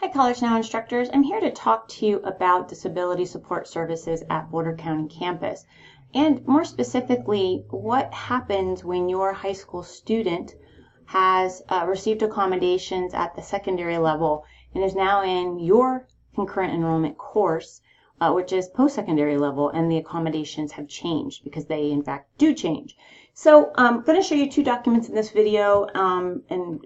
Hi College Now instructors, I'm here to talk to you about disability support services at Boulder County campus, and more specifically what happens when your high school student has received accommodations at the secondary level and is now in your concurrent enrollment course, which is post-secondary level, and the accommodations have changed because they in fact do change. So I'm going to show you two documents in this video and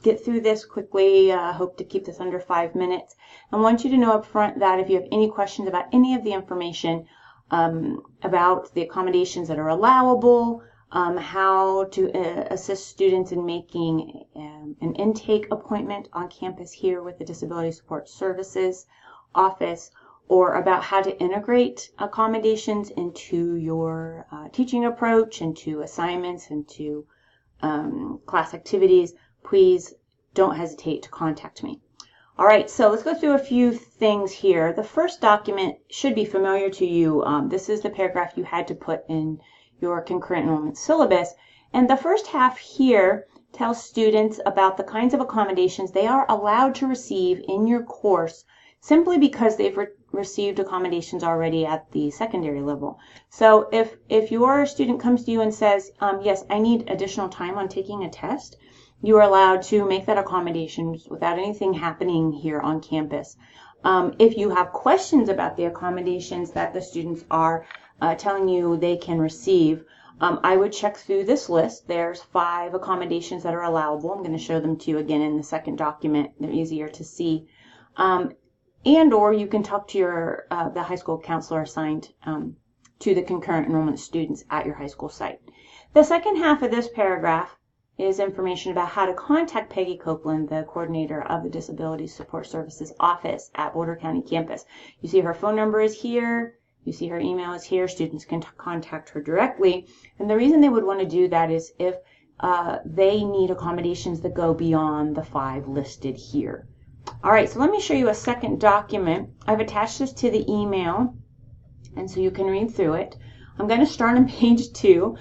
get through this quickly. Hope to keep this under 5 minutes. I want you to know up front that if you have any questions about any of the information about the accommodations that are allowable, how to assist students in making an intake appointment on campus here with the Disability Support Services office, or about how to integrate accommodations into your teaching approach, into assignments, into class activities, please don't hesitate to contact me. All right, so let's go through a few things here. The first document should be familiar to you. This is the paragraph you had to put in your concurrent enrollment syllabus. And the first half here tells students about the kinds of accommodations they are allowed to receive in your course simply because they've received accommodations already at the secondary level. So if your student comes to you and says, yes, I need additional time on taking a test, you are allowed to make that accommodation without anything happening here on campus. If you have questions about the accommodations that the students are telling you they can receive, I would check through this list. There's 5 accommodations that are allowable. I'm going to show them to you again in the second document. They're easier to see. And or you can talk to your the high school counselor assigned to the concurrent enrollment students at your high school site. The second half of this paragraph is information about how to contact Peggy Copeland, the coordinator of the Disability Support Services office at Boulder County campus. You see her phone number is here. You see her email is here. Students can contact her directly. And the reason they would want to do that is if they need accommodations that go beyond the 5 listed here. All right, so let me show you a second document. I've attached this to the email, and so you can read through it. I'm going to start on page 2.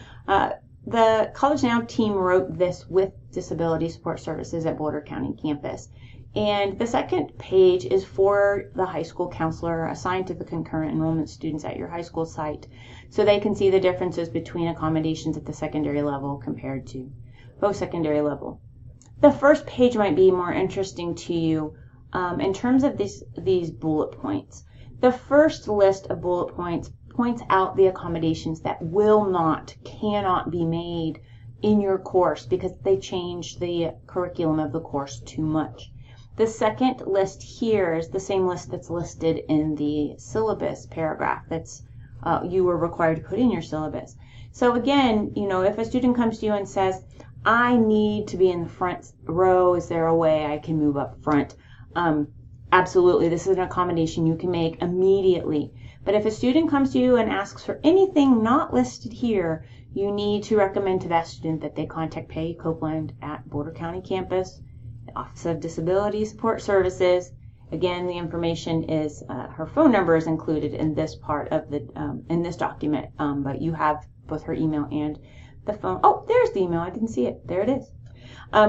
The College Now team wrote this with Disability Support Services at Boulder County campus. And the second page is for the high school counselor assigned to the concurrent enrollment students at your high school site, so they can see the differences between accommodations at the secondary level compared to post-secondary level. The first page might be more interesting to you in terms of these bullet points. The first list of bullet points out the accommodations that cannot be made in your course because they change the curriculum of the course too much. The second list here is the same list that's listed in the syllabus paragraph that's you were required to put in your syllabus. So again, if a student comes to you and says, I need to be in the front row, is there a way I can move up front? Absolutely, this is an accommodation you can make immediately. But if a student comes to you and asks for anything not listed here, you need to recommend to that student that they contact Peggy Copeland at Boulder County campus, the Office of Disability Support Services. Again, the information is, her phone number is included in this part of the, in this document, but you have both her email and the phone. Oh, there's the email. I didn't see it. There it is.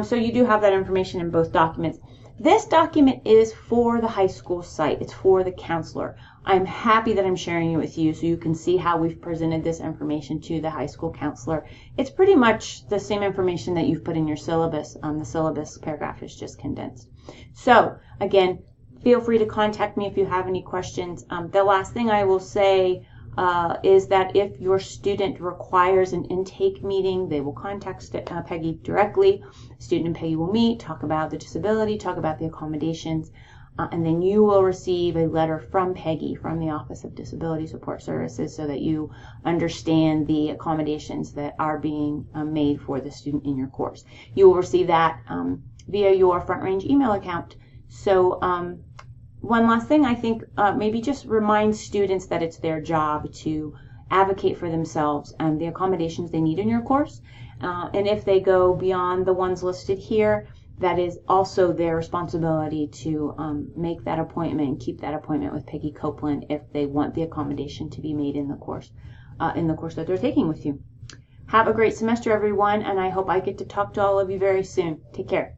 So you do have that information in both documents. This document is for the high school site. It's for the counselor. I'm happy that I'm sharing it with you so you can see how we've presented this information to the high school counselor. It's pretty much the same information that you've put in your syllabus. The syllabus paragraph is just condensed. So again, feel free to contact me if you have any questions. The last thing I will say is that if your student requires an intake meeting, they will contact Peggy directly. Student and Peggy will meet, talk about the disability, talk about the accommodations, and then you will receive a letter from Peggy from the Office of Disability Support Services so that you understand the accommodations that are being made for the student in your course. You will receive that via your Front Range email account. So one last thing, I think maybe just remind students that it's their job to advocate for themselves and the accommodations they need in your course. And if they go beyond the ones listed here, that is also their responsibility to make that appointment and keep that appointment with Peggy Copeland if they want the accommodation to be made in the course that they're taking with you. Have a great semester, everyone, and I hope I get to talk to all of you very soon. Take care.